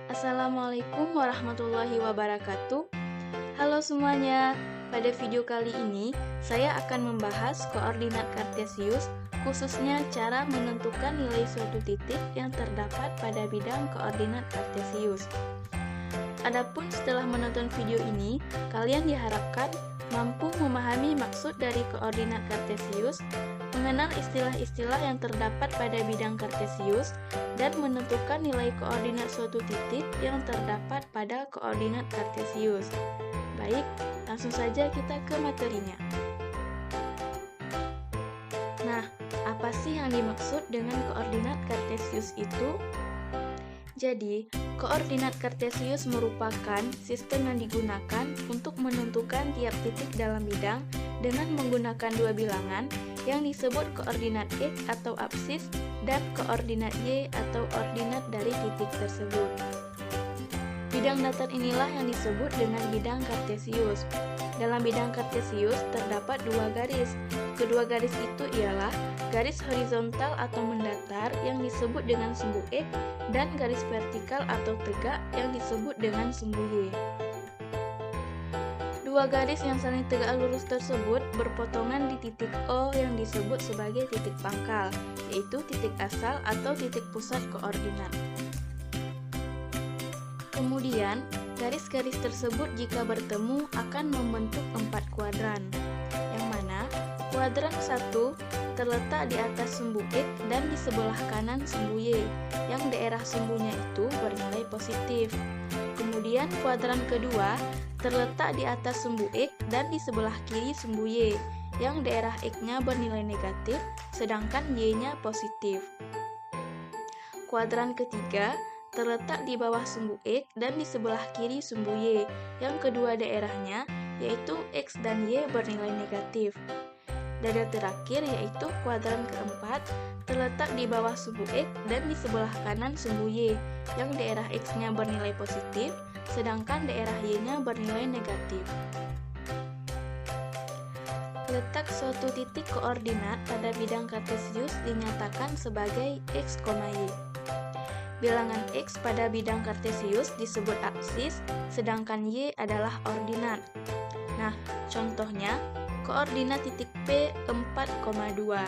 Assalamualaikum warahmatullahi wabarakatuh. Halo semuanya, pada video kali ini saya akan membahas koordinat kartesius, khususnya cara menentukan nilai suatu titik yang terdapat pada bidang koordinat kartesius. Adapun setelah menonton video ini, kalian diharapkan mampu memahami maksud dari koordinat kartesius, mengenal istilah-istilah yang terdapat pada bidang kartesius, dan menentukan nilai koordinat suatu titik yang terdapat pada koordinat kartesius. Baik, langsung saja kita ke materinya. Nah, apa sih yang dimaksud dengan koordinat kartesius itu? Jadi, koordinat kartesius merupakan sistem yang digunakan untuk menentukan tiap titik dalam bidang dengan menggunakan dua bilangan yang disebut koordinat X atau apsis dan koordinat Y atau ordinat dari titik tersebut. Bidang datar inilah yang disebut dengan bidang kartesius. Dalam bidang kartesius terdapat dua garis. Kedua garis itu ialah garis horizontal atau mendatar yang disebut dengan sumbu X dan garis vertikal atau tegak yang disebut dengan sumbu Y. Dua garis yang saling tegak lurus tersebut berpotongan di titik O yang disebut sebagai titik pangkal, yaitu titik asal atau titik pusat koordinat. Kemudian, garis-garis tersebut jika bertemu akan membentuk 4 kuadran, yang mana kuadran 1 terletak di atas sumbu X dan di sebelah kanan sumbu Y, yang daerah sumbunya itu bernilai positif. Kemudian kuadran kedua terletak di atas sumbu X dan di sebelah kiri sumbu Y, yang daerah X-nya bernilai negatif, sedangkan Y-nya positif. Kuadran ketiga terletak di bawah sumbu X dan di sebelah kiri sumbu Y, yang kedua daerahnya yaitu X dan Y bernilai negatif. Daerah terakhir yaitu kuadran keempat terletak di bawah sumbu X dan di sebelah kanan sumbu Y, yang daerah X-nya bernilai positif, sedangkan daerah Y-nya bernilai negatif. Letak suatu titik koordinat pada bidang kartesius dinyatakan sebagai X, Y. Bilangan X pada bidang kartesius disebut apsis, sedangkan Y adalah ordinat. Nah, contohnya, koordinat titik P 4,2.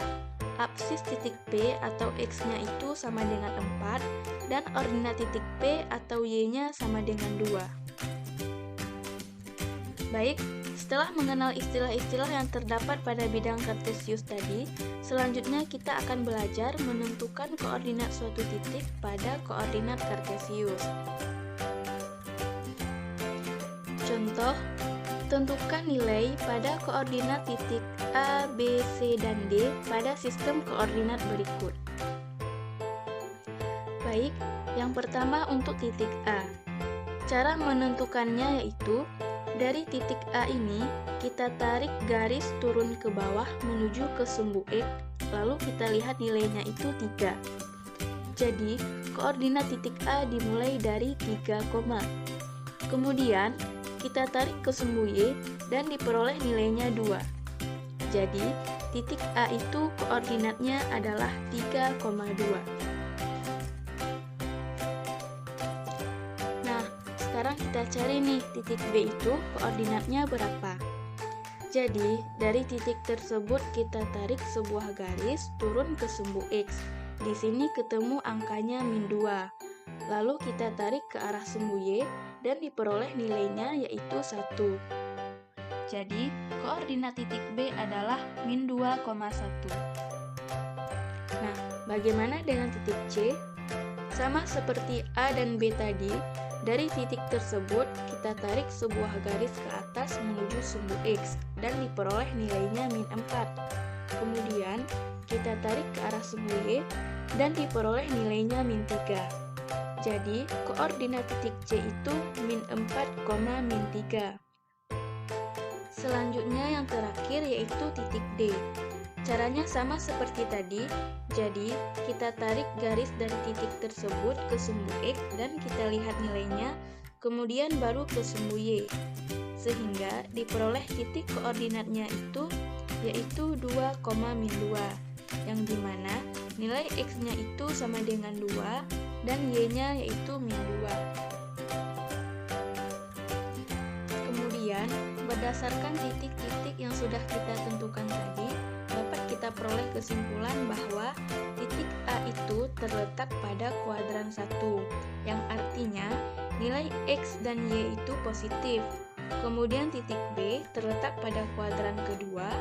Apsis titik P atau X-nya itu sama dengan 4, dan ordinat titik P atau Y-nya sama dengan 2. Baik, setelah mengenal istilah-istilah yang terdapat pada bidang kartesius tadi, selanjutnya kita akan belajar menentukan koordinat suatu titik pada koordinat kartesius. Contoh, tentukan nilai pada koordinat titik A, B, C, dan D pada sistem koordinat berikut. Baik, yang pertama untuk titik A. Cara menentukannya yaitu dari titik A ini, kita tarik garis turun ke bawah menuju ke sumbu X, lalu kita lihat nilainya itu 3. Jadi, koordinat titik A dimulai dari 3, kemudian kita tarik ke sumbu Y dan diperoleh nilainya 2. Jadi, titik A itu koordinatnya adalah 3,2. Sekarang kita cari nih titik B itu koordinatnya berapa. Jadi, dari titik tersebut kita tarik sebuah garis turun ke sumbu X. Di sini ketemu angkanya -2. Lalu kita tarik ke arah sumbu Y dan diperoleh nilainya yaitu 1. Jadi, koordinat titik B adalah -2,1. Nah, bagaimana dengan titik C? Sama seperti A dan B tadi, dari titik tersebut, kita tarik sebuah garis ke atas menuju sumbu X dan diperoleh nilainya -4. Kemudian, kita tarik ke arah sumbu Y dan diperoleh nilainya -3. Jadi, koordinat titik C itu -4, -3. Selanjutnya yang terakhir yaitu titik D. Caranya sama seperti tadi, jadi kita tarik garis dari titik tersebut ke sumbu X dan kita lihat nilainya, kemudian baru ke sumbu Y, sehingga diperoleh titik koordinatnya itu yaitu 2,-2, yang dimana nilai X-nya itu sama dengan 2 dan Y-nya yaitu -2. Berdasarkan titik-titik yang sudah kita tentukan tadi, dapat kita peroleh kesimpulan bahwa titik A itu terletak pada kuadran 1, yang artinya nilai X dan Y itu positif. Kemudian titik B terletak pada kuadran kedua,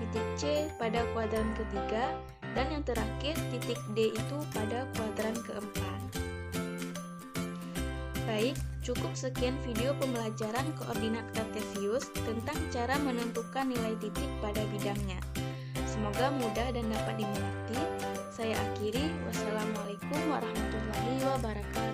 titik C pada kuadran ketiga, dan yang terakhir titik D itu pada kuadran keempat. Baik, cukup sekian video pembelajaran koordinat kartesius tentang cara menentukan nilai titik pada bidangnya. Semoga mudah dan dapat dimengerti. Saya akhiri. Wassalamualaikum warahmatullahi wabarakatuh.